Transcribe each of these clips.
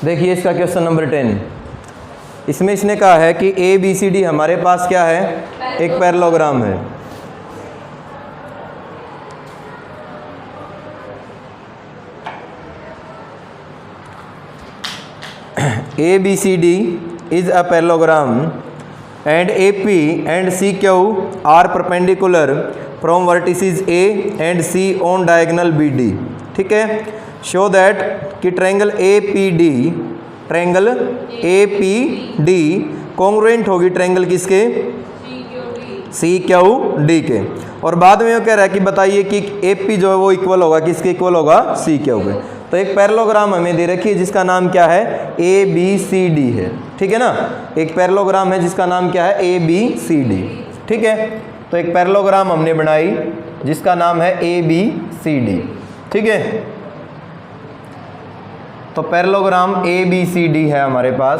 देखिए इसका question number 10। इसमें इसने कहा है कि ए बी सी डी हमारे पास क्या है, एक पैरेललोग्राम है। A B C D is a parallelogram and A P and C Q are perpendicular from vertices A and C on diagonal B D. ठीक है, शो दैट कि triangle A P D congruent होगी triangle किसके, C Q D के। और बाद में वो कह रहा है कि बताइए कि ए पी जो है वो इक्वल होगा किसके, इक्वल होगा सी क्यू के। तो एक पैरेललोग्राम हमें दे रखी है जिसका नाम क्या है, ए बी सी डी है। ठीक है ना, एक पैरेललोग्राम है जिसका नाम क्या है, ए बी सी डी। ठीक है, तो एक पैरेललोग्राम हमने बनाई जिसका नाम है ए बी सी डी। ठीक है, तो parallelogram A B C D है हमारे पास।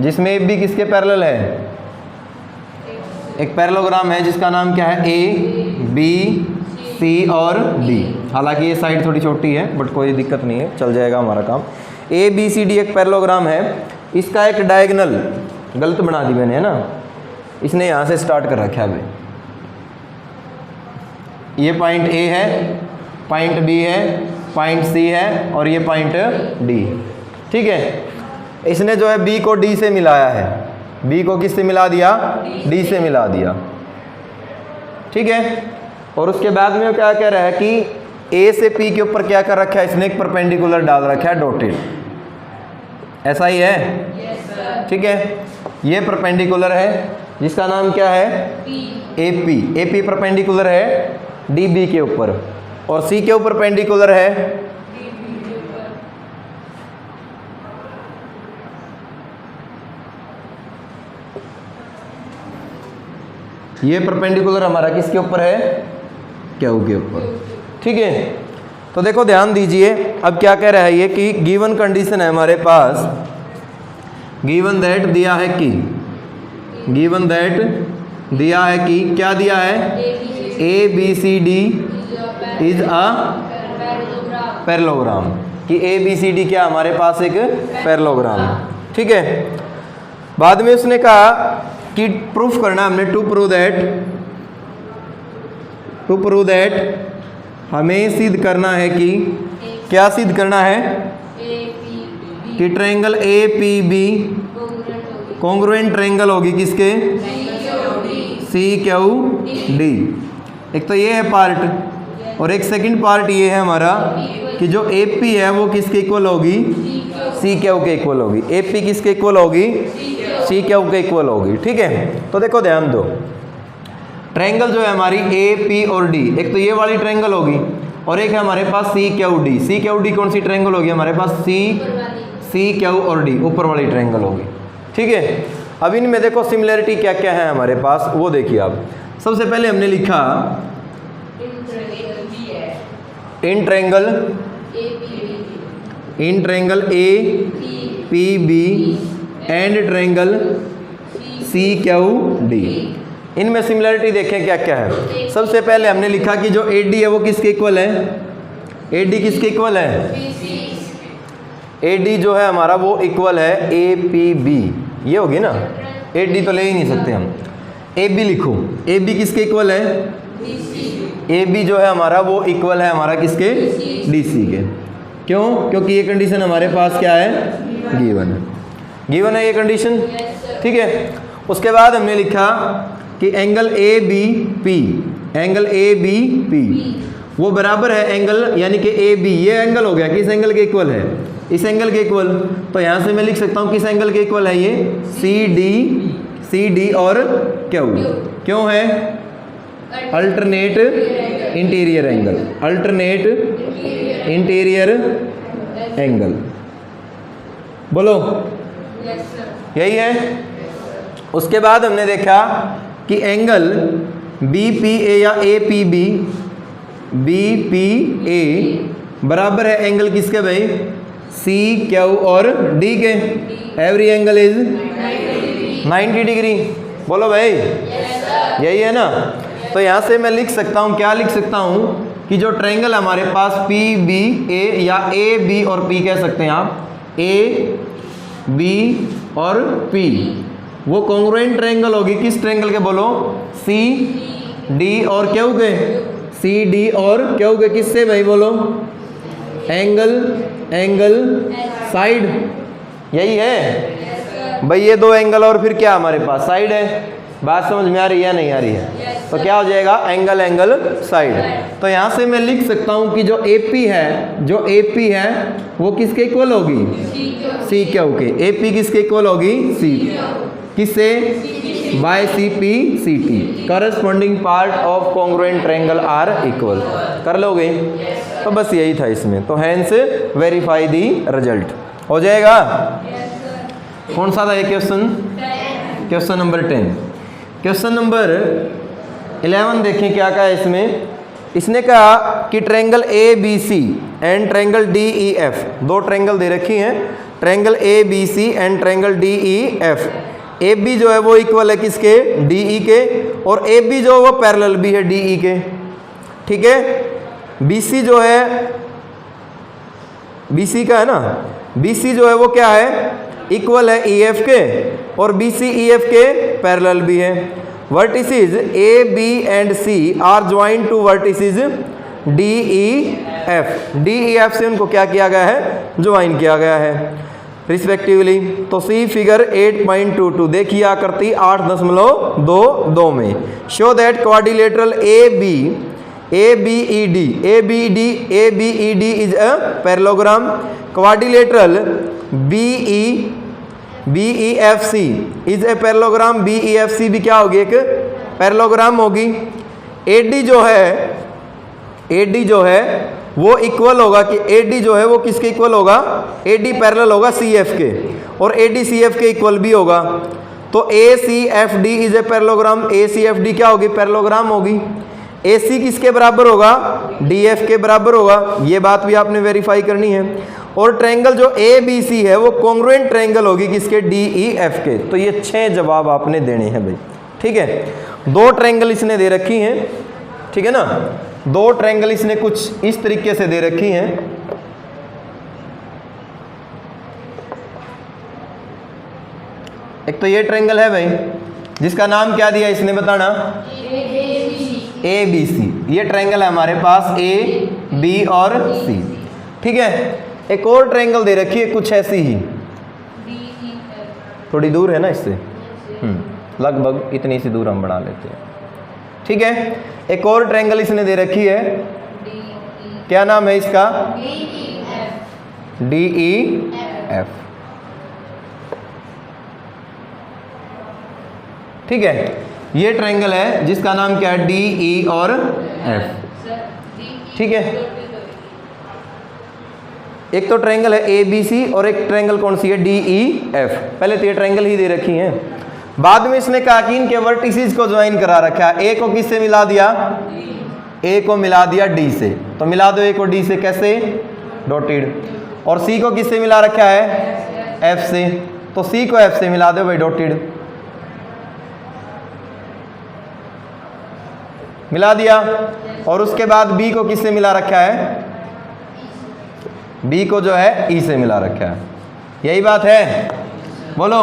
जिसमें ए बी किसके पैरेलल है, एक पैरेललोग्राम है जिसका नाम क्या है, ए बी सी और डी। हालांकि ये साइड थोड़ी छोटी है बट कोई दिक्कत नहीं है, चल जाएगा हमारा काम। ए बी सी डी एक पैरेललोग्राम है, इसका एक डायगोनल गलत बना दी मैंने, है ना, इसने यहाँ से स्टार्ट कर रखा है। ये पॉइंट ए है, पॉइंट बी है, पॉइंट सी है और ये पॉइंट डी। ठीक है, इसने जो है बी को डी से मिलाया है, बी को किससे मिला दिया, डी से मिला दिया। ठीक है, और उसके बाद में क्या कह रहा है कि ए से पी के ऊपर क्या कर रखा है, इसने एक परपेंडिकुलर डाल रखा है डॉटेड। ऐसा ही है, ठीक है, ये परपेंडिकुलर है जिसका नाम क्या है, A P. A P perpendicular है डी बी के ऊपर और सी के ऊपर परपेंडिकुलर है ये परपेंडिकुलर हमारा किसके ऊपर है, क्यू के ऊपर। ठीक है, तो देखो ध्यान दीजिए, अब क्या कह रहा है ये कि गिवन कंडीशन है हमारे पास, गिवन दैट दिया है कि, गिवन दैट दिया है कि क्या दिया है, A B C D is a parallelogram, कि ए बी सी डी क्या हमारे पास एक पैरेललोग्राम है। ठीक है, बाद में उसने कहा कि प्रूफ करना हमने, टू प्रूव दैट हमें सिद्ध करना है कि, क्या सिद्ध करना है, कि triangle A P B congruent triangle होगी किसके, सी क्यू डी। एक तो ये है पार्ट और एक सेकंड पार्ट ये है हमारा कि जो ए पी है वो किसके इक्वल होगी, सी क्यू के इक्वल होगी। ए पी किसके इक्वल होगी, सी क्यू के इक्वल होगी। ठीक है, तो देखो ध्यान दो, ट्रायंगल जो है हमारी ए पी और डी, एक तो ये वाली ट्रायंगल होगी और एक है हमारे पास C Q D. C Q D कौन सी ट्रायंगल होगी हमारे पास, सी क्यू और डी ऊपर वाली ट्रायंगल होगी। ठीक है, अब इनमें देखो सिमिलरिटी क्या क्या है हमारे पास, वो देखिए आप। सबसे पहले हमने लिखा in triangle A P B and triangle C Q D, इनमें सिमिलरिटी देखें क्या क्या है। सबसे पहले हमने लिखा कि जो ए डी है वो किसके इक्वल है, ए डी किसके इक्वल है, ए डी जो है हमारा वो इक्वल है ए पी बी। ये होगी ना, ए डी तो ले ही नहीं सकते हम, ए बी लिखो, ए बी किसके इक्वल है, ए बी जो है हमारा वो इक्वल है हमारा किसके, डी सी के। क्यों, क्योंकि ये कंडीशन हमारे पास क्या है, गिवन है, गिवन है ये कंडीशन। ठीक है, उसके बाद हमने लिखा कि angle A B P, angle A B P वो बराबर है एंगल, यानी कि ए बी, ये एंगल हो गया किस एंगल के इक्वल है, इस एंगल के इक्वल। तो यहाँ से मैं लिख सकता हूँ किस एंगल के इक्वल है ये, सी डी और क्यू। क्यों है, alternate interior angle, alternate interior angle, बोलो यही है। उसके बाद हमने देखा कि एंगल बी पी ए या A P B, B P A बराबर है एंगल किसके भाई, सी क्यू और डी के। एवरी एंगल इज 90 डिग्री, बोलो भाई यही है ना। तो यहाँ से मैं लिख सकता हूँ, क्या लिख सकता हूँ कि जो ट्रायंगल हमारे पास पी बी ए या ए बी और पी कह सकते हैं आप, ए बी और पी, वो कॉन्ग्रुएंट ट्रायंगल होगी किस ट्रायंगल के बोलो, सी डी और क्यू के, सी डी और क्यू के, किससे भाई बोलो, एंगल एंगल साइड, यही है भाई, ये दो एंगल और फिर क्या हमारे पास साइड है। बात समझ में आ रही है नहीं आ रही है, तो क्या हो जाएगा, एंगल एंगल साइड। तो यहाँ से मैं लिख सकता हूँ कि जो AP है, जो AP है वो किसके इक्वल होगी, सी क्यू के, AP किसके इक्वल होगी, सी, किससे, by C P C T, corresponding part of congruent triangle are equal, कर लोगे। तो बस यही था इसमें, तो हैंस वेरीफाई दी रिजल्ट, हो जाएगा। कौन सा था ये question, question number 10। Question number 11 देखें क्या कहा है इसमें, इसने कहा कि triangle A B C and triangle D E F, दो ट्रायंगल दे रखी हैं, triangle A B C and triangle D E F, A B जो है वो इक्वल है किसके, डी ई के, और ए बी जो है वो पैरेलल भी है डी ई के, ठीक है। बी सी जो है, बी सी का है ना, बी सी जो है वो क्या है, इक्वल है ई एफ के, और बी सी ई एफ के पैरेलल भी है। Vertices A B and C are joint to vertices D E F, D E F से उनको क्या किया गया है, ज्वाइन किया गया है रिस्पेक्टिवली। तो सी फिगर 8.22 देखिए आकृति 8.22 में, show that quadrilateral A B E D is a parallelogram, quadrilateral B E F C is a parallelogram, B E F C भी क्या होगी, एक पैरेललोग्राम होगी। ए डी जो है वो इक्वल होगा कि ए डी जो है वो किसके इक्वल होगा, ए डी पैरेलल होगा सी एफ के, और ए डी सी एफ के इक्वल भी होगा। तो A C F D is a parallelogram, A C F D क्या होगी, पैरेललोग्राम होगी। ए सी किसके बराबर होगा, डी एफ के बराबर होगा, ये बात भी आपने वेरीफाई करनी है। और ट्रायंगल जो ए बी सी है वो कॉन्ग्रुएंट ट्रायंगल होगी किसके, डी ई एफ के। तो ये 6 जवाब आपने देने हैं भाई, ठीक है। 2 ट्रायंगल इसने दे रखी हैं, ठीक है ना, 2 ट्रायंगल इसने कुछ इस तरीके से दे रखी हैं, एक तो ये ट्रायंगल है भाई जिसका नाम क्या दिया इसने बताना, ए बी सी, ये ट्रायंगल है हमारे पास ए बी और सी, ठीक है। एक और ट्रायंगल दे रखी है कुछ ऐसी ही, थोड़ी दूर है ना इससे, लगभग इतनी सी दूर हम बढ़ा लेते हैं, ठीक है। एक और ट्रायंगल इसने दे रखी है, क्या नाम है इसका, डी ई एफ, ठीक है। ये ट्रायंगल है जिसका नाम क्या है, डी ई और एफ, ठीक है। एक तो ट्रायंगल है ए बी सी और एक ट्रायंगल कौन सी है, डी ई एफ। पहले तो ये ट्रायंगल ही दे रखी हैं, बाद में इसने कहा कि इनके वर्टिसेस को ज्वाइन करा रखा है। ए को किससे मिला दिया, ए को मिला दिया डी से, तो मिला दो ए को डी से, कैसे, डॉटेड। और सी को किससे मिला रखा है, एफ से, तो सी को एफ से मिला दो भाई, डॉटेड, मिला दिया। और उसके बाद बी को किससे मिला रखा है, बी को जो है ई से मिला रखा है, यही बात है, बोलो,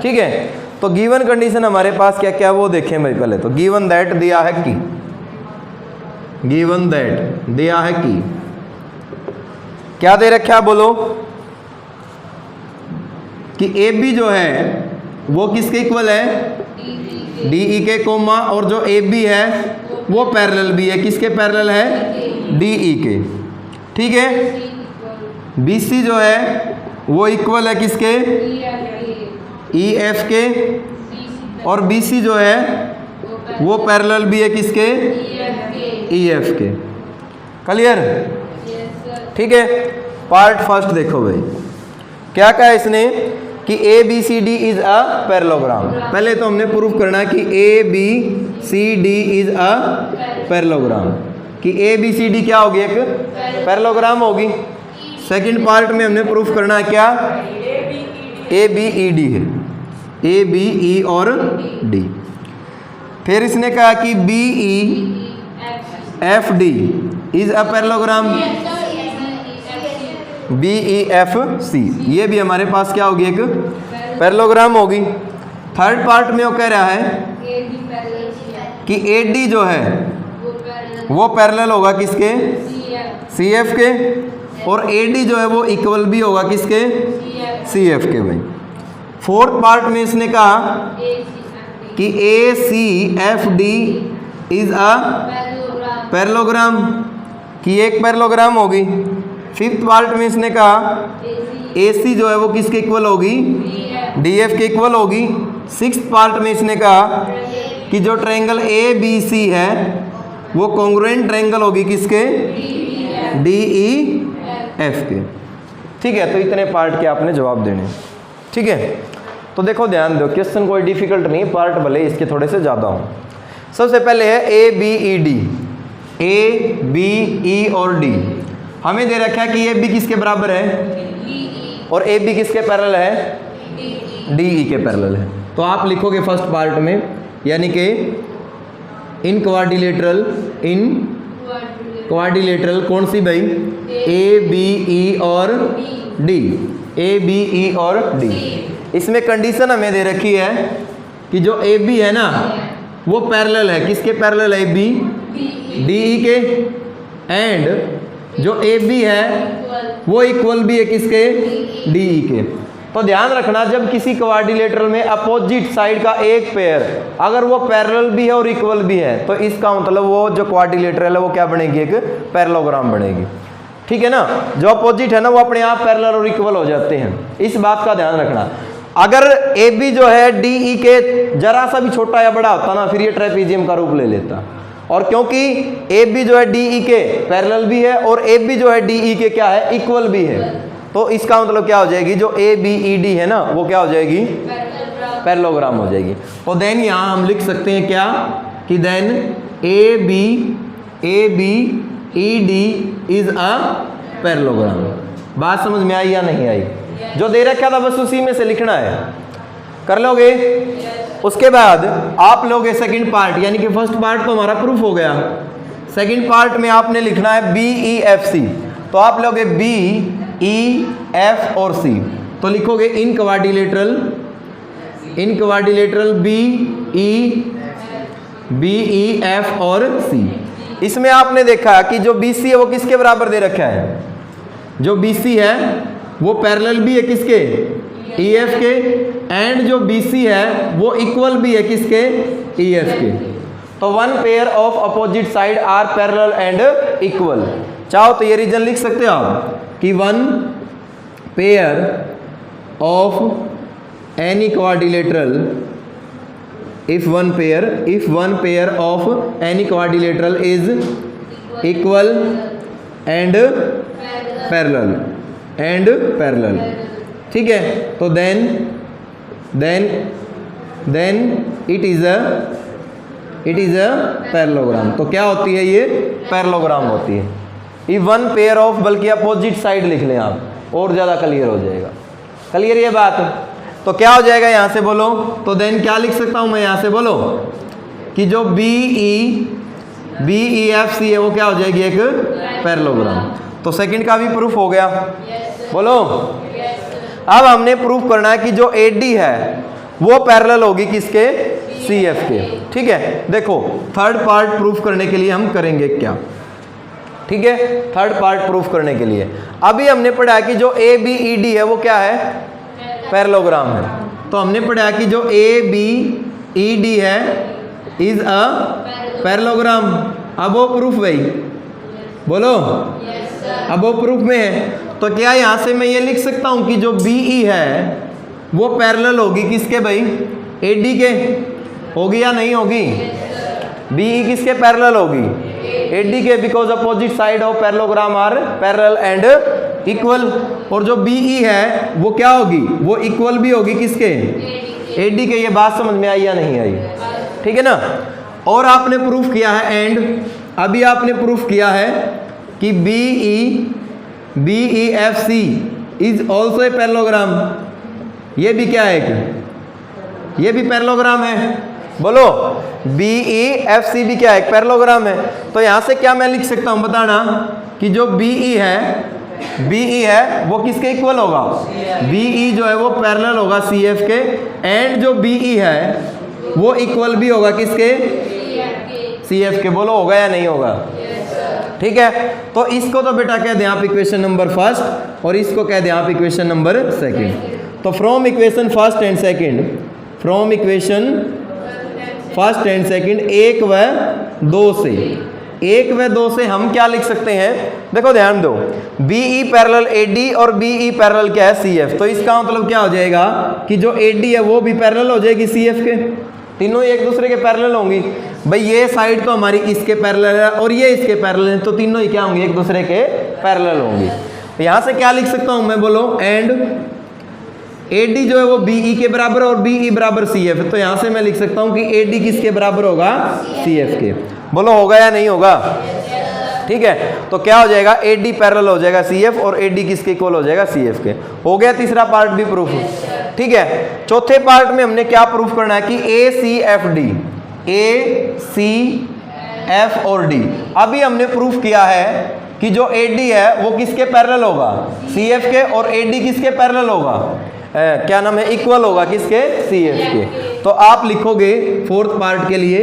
ठीक है। तो गिवन कंडीशन हमारे पास क्या क्या वो देखें भाई। पहले तो गिवन दैट दिया है कि, गिवन दैट दिया है कि क्या दे रखा है, बोलो, कि ए बी जो है वो किसके इक्वल है, डी ई के, कोमा, और जो ए बी है वो पैरेलल भी है, किसके पैरेलल है, डी ई के, ठीक है। बी सी जो है वो इक्वल है किसके, ई एफ के, और बी सी जो है वो पैरेलल भी है किसके, ई एफ के, क्लियर, ठीक है। पार्ट फर्स्ट देखो भाई, क्या कहा इसने कि A B C D is a parallelogram. पहले तो हमने प्रूफ करना है कि A B C D is a parallelogram, कि ए बी सी डी क्या होगी, एक पैरेललोग्राम होगी। सेकंड पार्ट में हमने प्रूफ करना है क्या, ए बी ई डी है, ए बी ई और डी। फिर इसने कहा कि B E F D is a parallelogram, B E F C, ये भी हमारे पास क्या होगी, एक पैरेललोग्राम होगी। थर्ड पार्ट में वो कह रहा है कि ए डी जो है वो पैरेलल होगा किसके, सी एफ के, और ए डी जो है वो इक्वल भी होगा किसके, सी एफ के। भाई फोर्थ पार्ट में इसने कहा कि A C F D is a parallelogram, कि एक पैरेललोग्राम होगी। फिफ्थ पार्ट में इसने कहा ए सी जो है वो किसके इक्वल होगी, डी एफ के इक्वल होगी। सिक्स्थ पार्ट में इसने कहा कि जो ट्रायंगल ए बी सी है वो कॉन्ग्रुएंट ट्रायंगल होगी किसके, डी ई एफ के। ठीक है, तो इतने पार्ट के आपने जवाब देने। ठीक है, तो देखो ध्यान दो, क्वेश्चन कोई डिफिकल्ट नहीं, पार्ट भले इसके थोड़े से ज़्यादा हों। सबसे पहले है A B E D, A B E और डी हमें दे रखा है कि ए बी किसके बराबर है और ए बी किसके पैरेलल है, डी ई के पैरेलल है। तो आप लिखोगे फर्स्ट पार्ट में, यानी कि इन क्वाड्रिलेटरल कौन सी भाई, ए बी ई और डी, ए बी ई और डी। इसमें कंडीशन हमें दे रखी है कि जो ए बी है ना वो पैरेलल है किसके पैरेलल है, ए बी डी ई के, एंड जो ए बी है वो इक्वल भी है किसके, डी ई के। तो ध्यान रखना, जब किसी क्वाड्रिलेटरल में अपोजिट साइड का एक पेयर अगर वो पैरेलल भी है और इक्वल भी है तो इसका मतलब वो जो क्वाड्रिलेटरल है वो क्या बनेगी, एक पैरेललोग्राम बनेगी। ठीक है ना, जो अपोजिट है ना वो अपने आप पैरेलल और इक्वल हो जाते हैं, इस बात का ध्यान रखना। अगर ए बी जो है डी ई के जरा सा भी छोटा या बड़ा होता ना फिर ये ट्रेपीजियम का रूप ले लेता, और क्योंकि ए बी जो है डी ई के पैरेलल भी है और ए बी जो है डी ई के क्या है, इक्वल भी है, तो इसका मतलब क्या हो जाएगी, जो ए बी ई डी है ना वो क्या हो जाएगी, पैरेललोग्राम हो जाएगी। तो देन यहाँ हम लिख सकते हैं क्या कि then A B E D is a parallelogram. बात समझ में आई या नहीं आई? जो दे रखा था बस उसी में से लिखना है, कर लोगे। उसके बाद आप लोगे सेकंड पार्ट, यानी कि फर्स्ट पार्ट तो हमारा प्रूफ हो गया, सेकंड पार्ट में आपने लिखना है बी ई एफ सी। तो आप लोगे बी ई एफ और सी, तो लिखोगे in quadrilateral B E F और सी। इसमें आपने देखा कि जो बी सी है वो किसके बराबर दे रखा है, जो बी सी है वो पैरेलल भी है किसके, ई एफ के, एंड जो बी सी है वो इक्वल भी है किसके, ई एफ के। तो one pair of opposite side are parallel and equal. चाहो तो ये रीजन लिख सकते हो आप कि one pair of any quadrilateral, if one pair of any quadrilateral is equal and parallel, ठीक है, तो then it is a parallelogram. तो क्या होती है ये, पैरेललोग्राम होती है। if one pair of, बल्कि अपोजिट साइड लिख लें आप और ज़्यादा क्लियर हो जाएगा। क्लियर ये बात? तो क्या हो जाएगा यहाँ से बोलो, तो देन क्या लिख सकता हूँ मैं यहाँ से, बोलो कि जो बी ई एफ सी है वो क्या हो जाएगी, एक पैरेललोग्राम। तो सेकंड का भी प्रूफ हो गया, बोलो। अब हमने प्रूफ करना है कि जो ए डी है वो पैरेलल होगी किसके, सी एफ के। ठीक है, देखो थर्ड पार्ट प्रूफ करने के लिए हम करेंगे क्या, ठीक है, थर्ड पार्ट प्रूफ करने के लिए अभी हमने पढ़ा कि जो ए बी ई डी है वो क्या है, पैरेललोग्राम है। तो हमने पढ़ा कि जो ए बी ई डी है इज अ पैरेललोग्राम। अब वो प्रूफ भाई, बोलो, अब वो प्रूफ में है। तो क्या यहाँ से मैं ये लिख सकता हूँ कि जो बी ई है वो पैरेलल होगी किसके भाई, ए डी के, होगी या नहीं होगी? बी ई किसके पैरेलल होगी, ए डी के, because opposite side of parallelogram are parallel and equal. और जो बी ई है वो क्या होगी, वो इक्वल भी होगी किसके, ए डी के। ये बात समझ में आई या नहीं आई? ठीक है ना। और आपने प्रूफ किया है, एंड अभी आपने प्रूफ किया है कि B E F C is also a parallelogram. ये भी क्या है, ये भी पैरेललोग्राम है। बोलो BEFCB क्या है, एक पैरेललोग्राम है। तो यहां से क्या मैं लिख सकता हूं बताना कि जो BE है वो किसके इक्वल होगा, BE जो है वो पैरेलल होगा CF के, एंड जो BE है वो इक्वल भी होगा किसके, CF के। बोलो होगा या नहीं होगा, ठीक है। तो इसको तो बेटा कह दें आप इक्वेशन नंबर फर्स्ट और इसको कह दें आप इक्वेशन नंबर सेकंड। तो from equation first and second, from equation first and second 1 व 2 से हम क्या लिख सकते हैं, देखो ध्यान दो, BE पैरेलल AD और BE पैरेलल क्या है CF। तो इसका मतलब क्या हो जाएगा कि जो AD है वो भी पैरेलल हो जाएगी CF के, तीनों एक दूसरे के पैरेलल होंगी। भाई ये साइड तो हमारी इसके पैरेलल है और ये इसके पैरेलल है, तो तीनों ही क्या होंगी, एक दूसरे के पैरेलल होंगी। तो यहां से क्या लिख सकता हूं मैं, बोलो एंड AD जो है वो BE के बराबर और BE बराबर CF है। तो यहां से मैं लिख सकता हूं कि AD किसके बराबर होगा, CF के। बोलो होगा या नहीं होगा, ठीक है। तो क्या हो जाएगा, AD पैरेलल हो जाएगा CF और AD किसके इक्वल हो जाएगा, CF के। हो गया तीसरा पार्ट भी प्रूफ, ठीक है। चौथे पार्ट में हमने क्या प्रूफ करना है कि ACF और D। अभी हमने प्रूफ किया है कि जो AD है वो किसके पैरेलल होगा, CF के, और AD किसके पैरेलल होगा, क्या नाम है, इक्वल होगा किसके, CF के। तो आप लिखोगे फोर्थ पार्ट के लिए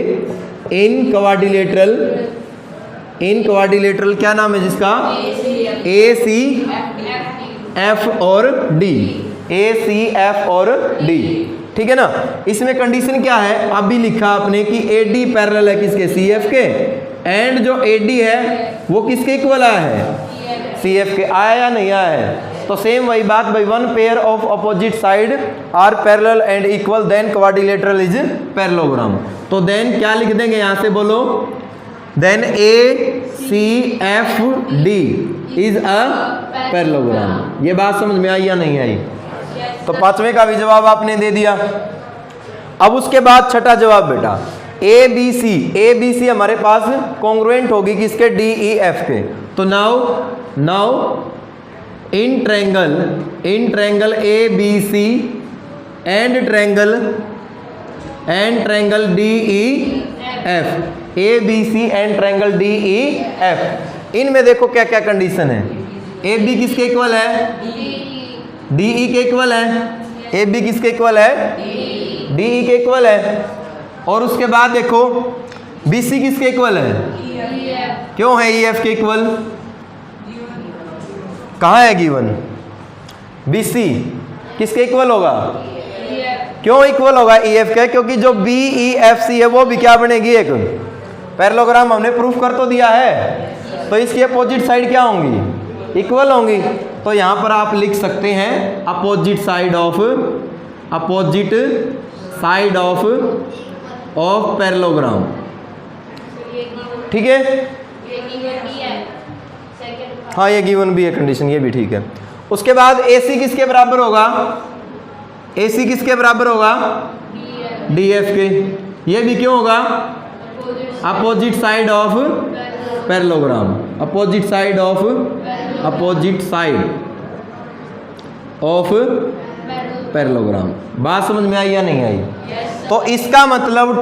इन क्वाड्रिलेटरल क्या नाम है जिसका, ACF और D, ACF और D, ठीक है ना। इसमें कंडीशन क्या है, अभी लिखा आपने कि AD पैरेलल है किसके, CF के, एंड जो AD है वो किसके इक्वल आया है, CF के। आया या नहीं आया है, तो सेम वही बात भाई, one pair of opposite side are parallel and equal then quadrilateral is parallelogram. तो देन क्या लिख देंगे यहां से, बोलो then ACFD is a parallelogram. ये बात समझ में आई या नहीं आई, तो पांचवें का भी जवाब आपने दे दिया। अब उसके बाद छठा जवाब बेटा ABC हमारे पास कॉन्ग्रुएंट होगी किसके, DEF के। तो now in triangle ABC and triangle DEF, ABC and triangle DEF, इनमें देखो क्या क्या कंडीशन है। AB किसके इक्वल है, DE के इक्वल है। AB किसके इक्वल है, DE के इक्वल है। और उसके बाद देखो BC किसके इक्वल है, क्यों है EF के इक्वल, कहाँ है गिवन, BC किसके इक्वल होगा, क्यों इक्वल होगा, EF का, क्योंकि जो BEFC है वो भी क्या बनेगी, एक पैरेललोग्राम। हमने प्रूफ कर तो दिया है, तो इसकी अपोजिट साइड क्या होंगी, इक्वल होंगी। तो यहां पर आप लिख सकते हैं अपोजिट साइड ऑफ पैरेललोग्राम, ठीक है। हाँ ये गिवन भी है कंडीशन, ये भी ठीक है। उसके बाद AC किसके बराबर होगा, AC किसके बराबर होगा, DF के। ये भी क्यों होगा, opposite side of parallelogram, opposite side of parallelogram. बात समझ में आई या नहीं आई, तो इसका मतलब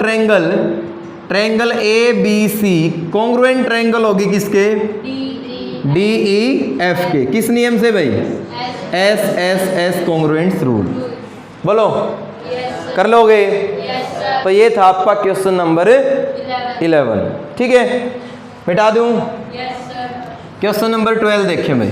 ट्रायंगल ABC कॉन्ग्रुएंट ट्रायंगल होगी किसके, DEF के। किस नियम से भाई, SSS कॉन्ग्रुएंस रूल। बोलो कर लोगे, तो ये था आपका क्वेश्चन नंबर 11, ठीक है। मिटा दूं, क्वेश्चन नंबर 12 देखिए भाई।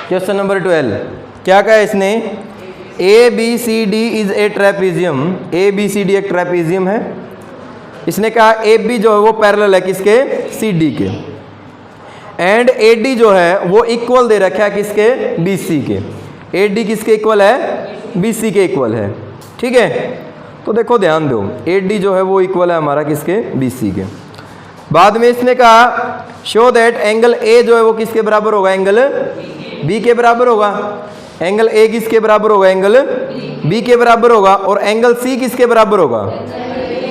क्वेश्चन नंबर 12 क्या कहा है इसने, ABCD is a trapezium. ABCD एक ट्रेपीजियम है। इसने कहा AB जो है वो पैरेलल है किसके, CD के, एंड AD जो है वो इक्वल दे रखा है किसके, BC के। AD किसके इक्वल है, BC के इक्वल है, ठीक है। तो देखो ध्यान दो, AD जो है वो इक्वल है हमारा किसके, BC के। बाद में इसने कहा शो दैट एंगल A जो है वो किसके बराबर होगा, एंगल B के बराबर होगा। एंगल ए किसके बराबर होगा? एंगल बी के बराबर होगा। और एंगल सी किसके बराबर होगा?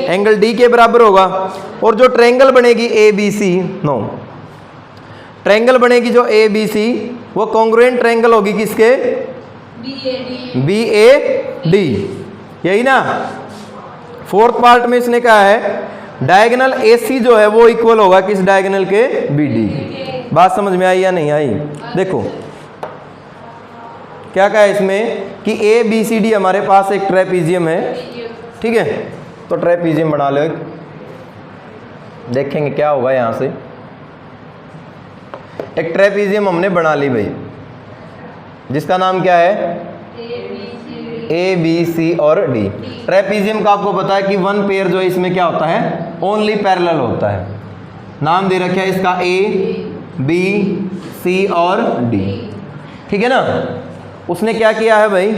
एंगल डी के बराबर होगा। और जो ट्रायंगल बनेगी A B C, no, triangle बनेगी जो ए बी सी, वो कॉन्ग्रुएंट ट्रायंगल होगी किसके? बी ए डी, यही ना। फोर्थ पार्ट में इसने कहा है डायगोनल ए सी जो है वो इक्वल होगा किस डायगोनल के? B D. बात समझ में आई या नहीं आई? देखो क्या कहा है इसमें कि ए बी सी डी हमारे पास एक ट्रेपीजियम है, ठीक है। तो ट्रेपीजियम बना लो, देखेंगे क्या होगा यहाँ से। एक ट्रेपीजियम हमने बना ली भाई, जिसका नाम क्या है? ए बी सी और डी। ट्रेपीजियम का आपको पता है कि वन पेयर जो है इसमें क्या होता है? ओनली पैरेलल होता है। नाम दे रखा है इसका ए बी सी और डी, ठीक है ना। उसने क्या किया है भाई,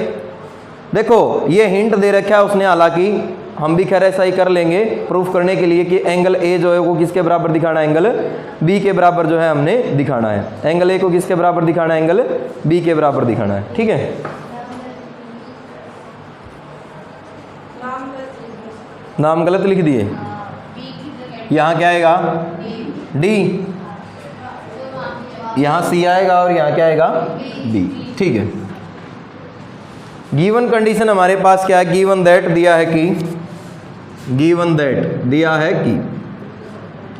देखो ये हिंट दे रखा है उसने, हालांकि हम भी खैर ऐसा ही कर लेंगे प्रूफ करने के लिए कि एंगल ए जो है वो किसके बराबर दिखाना है? एंगल बी के बराबर जो है हमने दिखाना है। एंगल ए को किसके बराबर दिखाना है? एंगल बी के बराबर दिखाना है, ठीक है। नाम गलत लिख दिए, यहाँ क्या आएगा? डी, यहाँ सी आएगा और यहाँ क्या आएगा? बी, ठीक है। गिवन कंडीशन हमारे पास क्या है? गिवन दैट दिया है कि, गिवन दैट दिया है कि,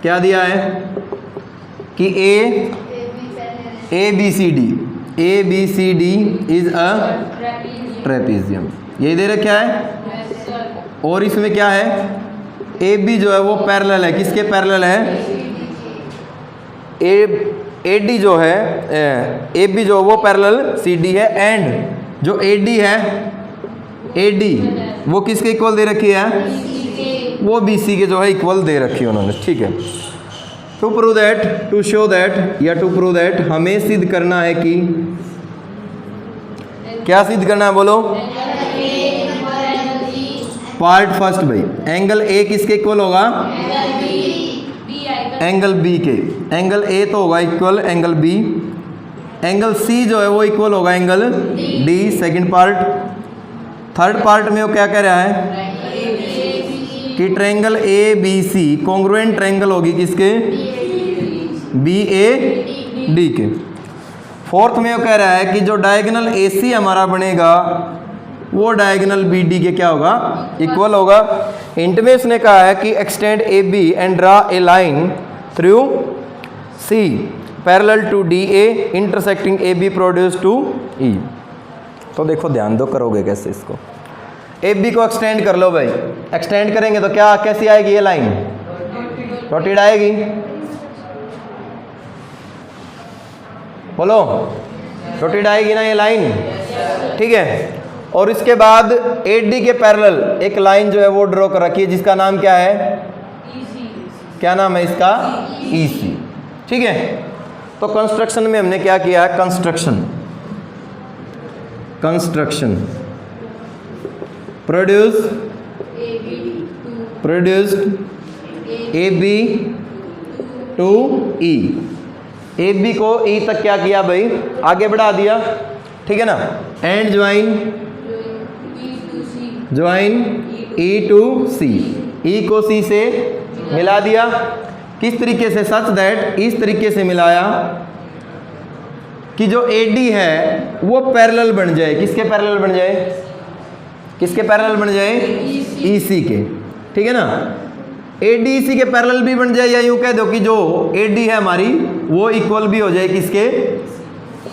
क्या दिया है कि A B C D is a trapezium, यही दे रखा है। और इसमें क्या है? ए बी जो है वो पैरेलल है, किसके पैरेलल है? ए डी जो है, ए बी जो वो पैरेलल सी डी है। एंड जो ए डी है, ए डी वो किसके इक्वल दे रखी है? वो बी सी के जो है इक्वल दे रखी है उन्होंने, ठीक है। To prove that, to show that या टू प्रूव दैट, हमें सिद्ध करना है कि, क्या सिद्ध करना है बोलो? पार्ट फर्स्ट भाई, एंगल ए किसके इक्वल होगा? एंगल बी के। एंगल ए तो होगा equal angle B, angle C जो है वो इक्वल होगा angle D, second part. Third part में वो क्या कह रहा है कि triangle A B C congruent triangle होगी किसके? बी ए डी के। फोर्थ में वो कह रहा है कि जो डायगोनल ए सी हमारा बनेगा वो डायगोनल बी डी के क्या होगा? इक्वल होगा। हिंट में इसने कहा है कि extend A B and draw a line through C parallel to D A intersecting A B produce to E. तो देखो ध्यान दो, करोगे कैसे इसको? ए बी को एक्सटेंड कर लो भाई, एक्सटेंड करेंगे तो क्या कैसी आएगी ये लाइन? डॉटेड आएगी, बोलो डॉटेड आएगी ना ये लाइन, ठीक है। और इसके बाद ए डी के पैरेलल एक लाइन जो है वो ड्रॉ कर रखी है, जिसका नाम क्या है? क्या नाम है इसका? ई सी, ठीक है। तो कंस्ट्रक्शन में हमने क्या किया है? Construction produced A B to E. A B को ई तक क्या किया भाई? आगे बढ़ा दिया, ठीक है ना। एंड ज्वाइन ई टू सी, ई को सी से मिला दिया। किस तरीके से? सच दैट, इस तरीके से मिलाया कि जो ए डी है वो पैरेलल बन जाए, किसके पैरेलल बन जाए? किसके पैरेलल बन जाए? ई सी के, ठीक है ना। ए डी सी के पैरेलल भी बन जाए, या यूं कह दो कि जो ए डी है हमारी वो इक्वल भी हो जाए किसके?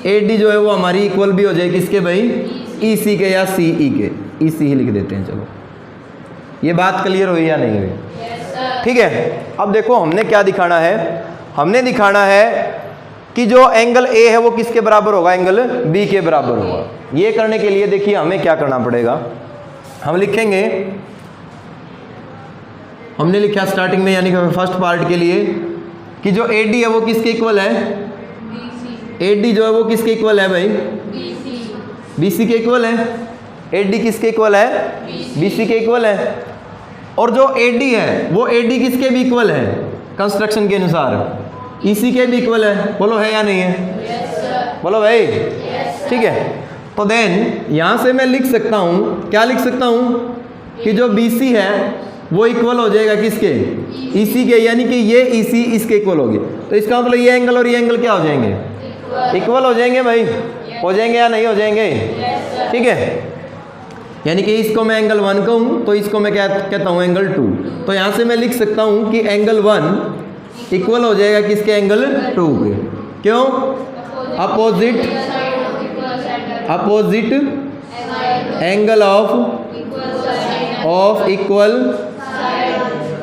ए डी जो है वो हमारी इक्वल भी हो जाए किसके भाई? ई सी के या सी ई के। ई सी ही लिख देते हैं, चलो। ये बात क्लियर हुई या नहीं हुई? ठीक है। अब देखो हमने क्या दिखाना है, हमने दिखाना है कि जो एंगल ए है वो किसके बराबर होगा? एंगल बी के बराबर होगा। ये करने के लिए देखिए हमें क्या करना पड़ेगा, हम लिखेंगे, हमने लिखा स्टार्टिंग में यानी कि फर्स्ट पार्ट के लिए कि जो ए डी है वो किसके इक्वल है? ए डी जो है वो किसके इक्वल है भाई? बी सी के इक्वल है। ए डी किसके इक्वल है? बी सी के इक्वल है। और जो ए डी है वो ए डी किसके भी इक्वल है? कंस्ट्रक्शन के अनुसार ई सी के भी इक्वल है। बोलो है या नहीं है? बोलो भाई, ठीक है। तो देन यहाँ से मैं लिख सकता हूँ, क्या लिख सकता हूँ कि जो BC है वो इक्वल हो जाएगा किसके, EC के, यानी कि ये EC इसके इक्वल होगी। तो इसका मतलब ये एंगल और ये एंगल क्या हो जाएंगे, इक्वल हो जाएंगे भाई, हो जाएंगे या नहीं हो जाएंगे, ठीक है। यानी कि इसको मैं एंगल 1 कहूँ तो इसको मैं क्या कहता हूँ, एंगल 2। तो यहाँ से मैं लिख सकता हूँ कि एंगल 1 इक्वल हो जाएगा किसके, एंगल 2 के। क्यों, opposite angle of equal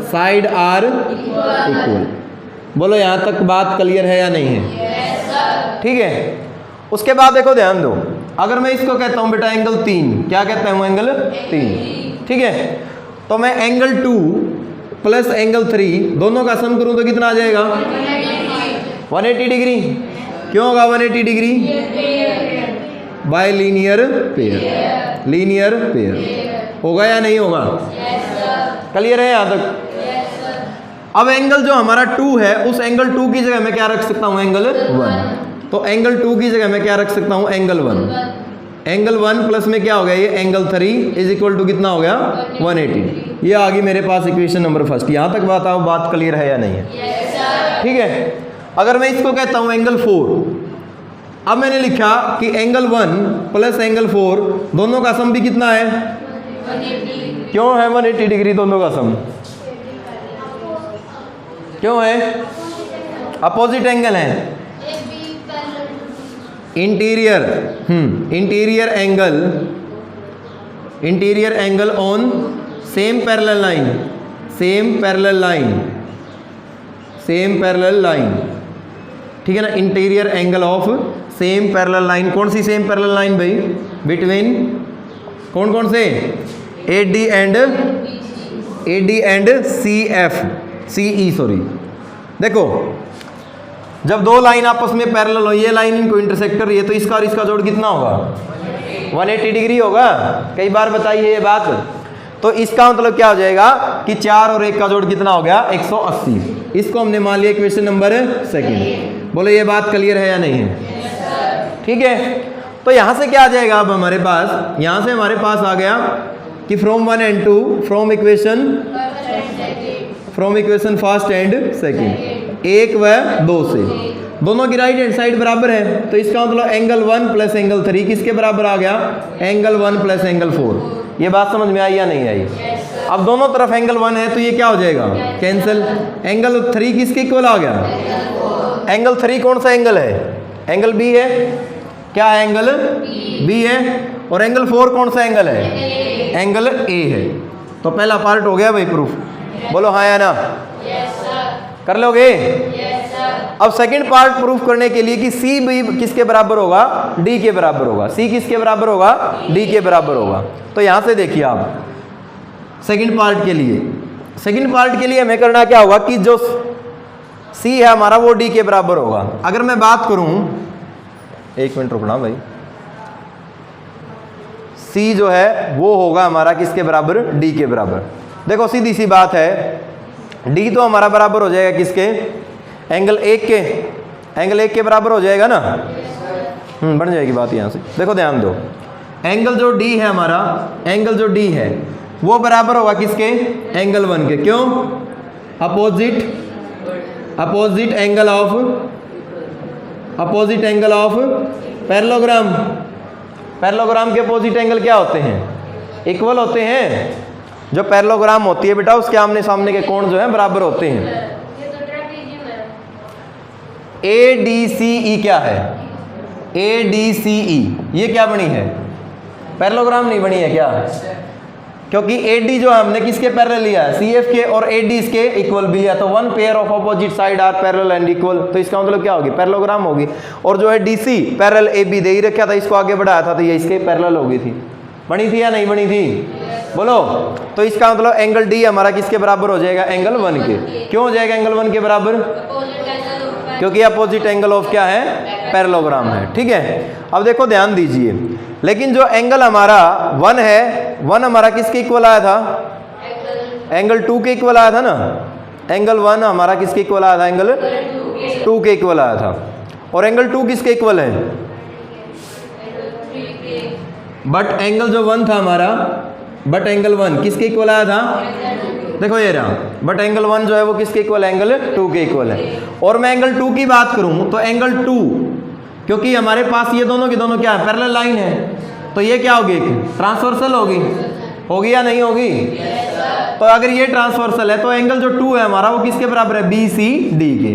side are equal. बोलो यहाँ तक बात क्लियर है या नहीं है, ठीक है। उसके बाद देखो ध्यान दो, अगर मैं इसको कहता हूँ बेटा एंगल 3, क्या कहता हूँ, एंगल 3, ठीक है। तो मैं एंगल 2 प्लस एंगल 3 दोनों का सम करूँ तो कितना आ जाएगा, 180 डिग्री। क्यों होगा 180 degree, bye linear pair, linear pair होगा या नहीं होगा, क्लियर है यहाँ तक। अब एंगल जो हमारा 2 है उस एंगल 2 की जगह मैं क्या रख सकता हूँ, एंगल 1। तो एंगल 2 की जगह मैं क्या रख सकता हूँ, एंगल 1। एंगल 1 प्लस में क्या हो गया, ये एंगल 3 इज इक्वल टू कितना हो गया, 180। ये आ गई मेरे पास इक्वेशन नंबर फर्स्ट। यहाँ तक बताओ बात क्लियर है या नहीं है, ठीक है। अगर मैं इसको कहता हूँ एंगल 4, अब मैंने लिखा कि एंगल 1 प्लस एंगल 4 दोनों का सम भी कितना है, 180। क्यों है 180 डिग्री दोनों का सम, क्यों है, अपोजिट एंगल है, interior angle on same parallel line, ठीक है ना। Interior angle of same parallel line, कौन सी सेम पैरेलल लाइन भाई, बिटवीन कौन कौन से, AD एंड CE सॉरी। देखो जब दो लाइन आपस में पैरेलल हो, ये लाइन इनको इंटरसेक्ट कर रही है, तो इसका और इसका जोड़ कितना होगा, 180 डिग्री होगा। कई बार बताइए ये बात। तो इसका मतलब क्या हो जाएगा कि 4 और 1 का जोड़ कितना हो गया, 180। इसको हमने मान लिया इक्वेशन नंबर 2। बोलो ये बात क्लियर है या नहीं है, ठीक है। तो यहाँ से क्या आ जाएगा अब हमारे पास, यहाँ से हमारे पास आ गया कि from 1 and 2, from equation first and second, 1 व 2 से दोनों की राइट हैंड साइड बराबर है। तो इसका मतलब एंगल 1 प्लस एंगल 3 किसके बराबर आ गया, एंगल 1 प्लस एंगल 4। ये बात समझ में आई या नहीं आई। अब दोनों तरफ एंगल 1 है तो ये क्या हो जाएगा, कैंसिल। एंगल 3 किसके इक्वल आ गया, एंगल 3 कौन सा एंगल है, एंगल B है, क्या है, एंगल B है। और एंगल 4 कौन सा एंगल है, एंगल A है। तो पहला पार्ट हो गया भाई प्रूफ। बोलो हाँ या ना, कर लोगे। अब सेकंड पार्ट प्रूफ करने के लिए कि C भी किसके बराबर होगा, D के बराबर होगा। C किसके बराबर होगा, D के बराबर होगा। तो यहां से देखिए आप सेकंड पार्ट के लिए हमें करना क्या होगा कि जो C है हमारा वो D के बराबर होगा। अगर मैं बात करूं, एक मिनट रुकना भाई, C जो है वो होगा हमारा किसके बराबर, D के बराबर। देखो सीधी सी बात है, D तो हमारा बराबर हो जाएगा किसके, एंगल 1 के बराबर हो जाएगा ना। बन जाएगी बात यहाँ से। देखो ध्यान दो, एंगल जो D है हमारा, एंगल जो D है वो बराबर होगा किसके, एंगल 1 के। क्यों, अपोजिट एंगल ऑफ पैरेललोग्राम के अपोजिट एंगल क्या होते हैं, इक्वल होते हैं। जो पैरेललोग्राम होती है बेटा उसके आमने सामने के कोण जो है बराबर होते हैं। ADCE क्या है, ADCE ये क्या बनी है, पैरेललोग्राम नहीं बनी है क्या, क्योंकि AD जो हमने किसके पैरेलल लिया है, CF के, और AD इसके इक्वल भी लिया। तो 1 pair of opposite side are parallel and equal. तो इसका मतलब क्या होगी, पैरेललोग्राम होगी। और जो है DC पैरेलल AB दे ही रखा था, इसको आगे बढ़ाया था तो ये इसके पैरेलल हो गई थी। बनी थी या नहीं बनी थी, बोलो। तो इसका मतलब एंगल D हमारा किसके बराबर हो जाएगा, एंगल 1 के। क्यों हो जाएगा एंगल 1 के बराबर, क्योंकि अपोजिट एंगल ऑफ क्या है, पैरेललोग्राम है। ठीक है, अब देखो ध्यान दीजिए, लेकिन जो एंगल हमारा 1 है, 1 हमारा किसके इक्वल आया था, एंगल 2 के इक्वल आया था ना। एंगल 1 हमारा किसके इक्वल आया था, एंगल 2 के इक्वल आया था। और एंगल 2 किसके इक्वल है, बट एंगल जो 1 था हमारा, बट एंगल 1 किसके इक्वल आया था? देखो ये रहा, बट एंगल 1 जो है वो किसके इक्वल है? एंगल 2 के इक्वल है। और मैं एंगल 2 की बात करूं तो एंगल 2, क्योंकि हमारे पास ये दोनों की दोनों क्या है? पैरेलल लाइन है, तो ये क्या होगी? ट्रांसवर्सल होगी या नहीं होगी? तो अगर ये ट्रांसवर्सल है तो एंगल जो 2 है हमारा वो किसके बराबर है? बी सी डी के।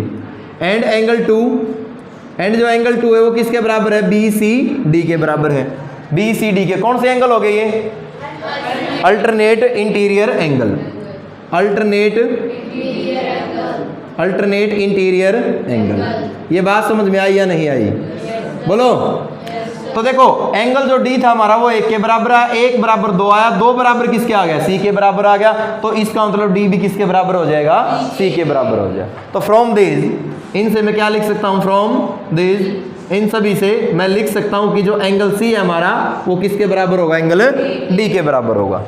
एंड एंगल 2, एंड जो एंगल 2 है वो किसके बराबर है? बी सी डी के बराबर है। बी सी डी के कौन से एंगल हो गए ये? Alternate interior angle, alternate interior angle. ये बात समझ में आई या नहीं आई? बोलो। तो देखो एंगल जो डी था हमारा वो 1 के बराबर है, 1 बराबर 2 आया, 2 बराबर किसके आ गया? सी के बराबर आ गया। तो इसका मतलब डी भी किसके बराबर हो जाएगा? सी के बराबर हो जाए। तो फ्रॉम दिस, इनसे मैं क्या लिख सकता हूँ? फ्रॉम दिस, इन सभी से मैं लिख सकता हूँ कि जो एंगल सी है हमारा वो किसके बराबर होगा? एंगल डी के बराबर होगा।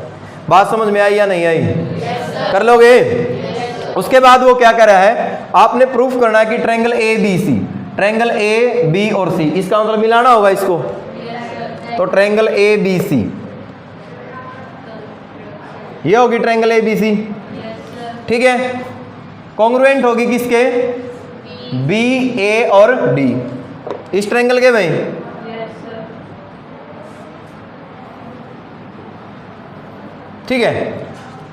बात समझ में आई या नहीं आई? कर लोगे? उसके बाद वो क्या कर रहा है? आपने प्रूफ करना है कि triangle A B C, triangle A B और सी, इसका मतलब मिलाना होगा इसको। तो ट्रायंगल ए बी सी, ये होगी ट्रायंगल ए बी सी, ठीक है। कॉन्ग्रुएंट होगी किसके? बी ए और डी, इस ट्रायंगल के भाई। ठीक है।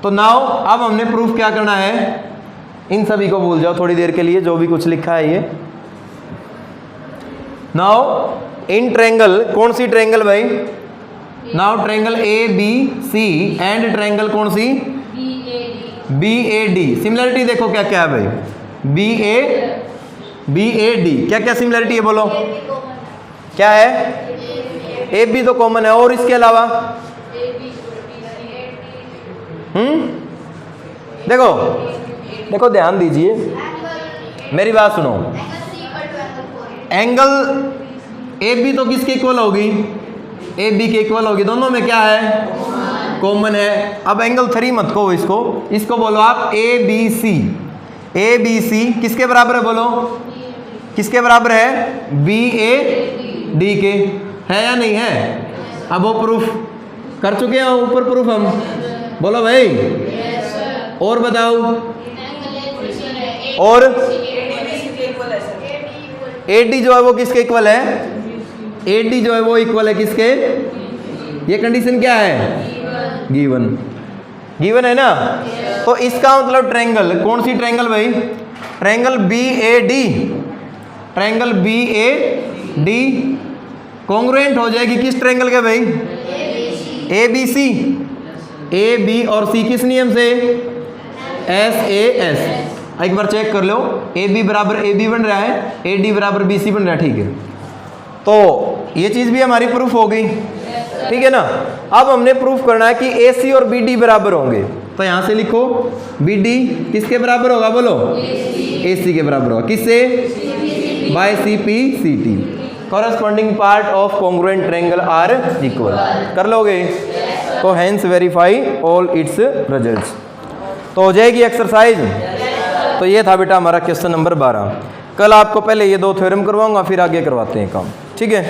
तो नाउ अब हमने प्रूफ क्या करना है? इन सभी को भूल जाओ थोड़ी देर के लिए, जो भी कुछ लिखा है ये। नाउ इन ट्रायंगल, कौन सी ट्रायंगल भाई? Now triangle A B C and triangle कौन सी? B A D. सिमिलरिटी देखो क्या क्या है भाई? बी ए डी, क्या क्या सिमिलरिटी है बोलो? क्या है? ए बी तो कॉमन है, और इसके अलावा देखो देखो ध्यान दीजिए, मेरी बात सुनो। एंगल ए बी तो किसके इक्वल होगी? ए बी के इक्वल होगी, दोनों में क्या है? कॉमन है। अब एंगल 3 मत कहो इसको, इसको बोलो आप ए बी सी। ए बी सी किसके बराबर है बोलो? किसके बराबर है? बी ए डी के, है या नहीं है? अब वो प्रूफ कर चुके हैं ऊपर प्रूफ हम, बोलो भाई। और बताओ। और ए डी जो है वो किसके इक्वल है? ए डी जो है वो इक्वल है किसके? ये कंडीशन क्या है? गिवन, गिवन है ना। तो इसका मतलब ट्रायंगल, कौन सी ट्रायंगल भाई? Triangle B A D, triangle B A D congruent हो जाएगी किस ट्रायंगल के भाई? ए बी सी। ए बी और सी किस नियम से? S A S. एक बार चेक कर लो, ए बी बराबर ए बी बन रहा है, ए डी बराबर बी सी बन रहा है, ठीक है। तो ये चीज़ भी हमारी प्रूफ हो गई, ठीक है ना। अब हमने प्रूफ करना है कि ए सी और बी डी बराबर होंगे, तो यहाँ से लिखो बी डी किसके बराबर होगा बोलो? ए सी के बराबर होगा, किससे? By C P C T. Corresponding part of congruent triangle are equal. कर लोगे? तो hence verify all its results. तो हो जाएगी एक्सरसाइज। तो ये था बेटा हमारा क्वेश्चन नंबर 12। कल आपको पहले ये 2 थ्योरम करवाऊंगा, फिर आगे करवाते हैं काम, ठीक है।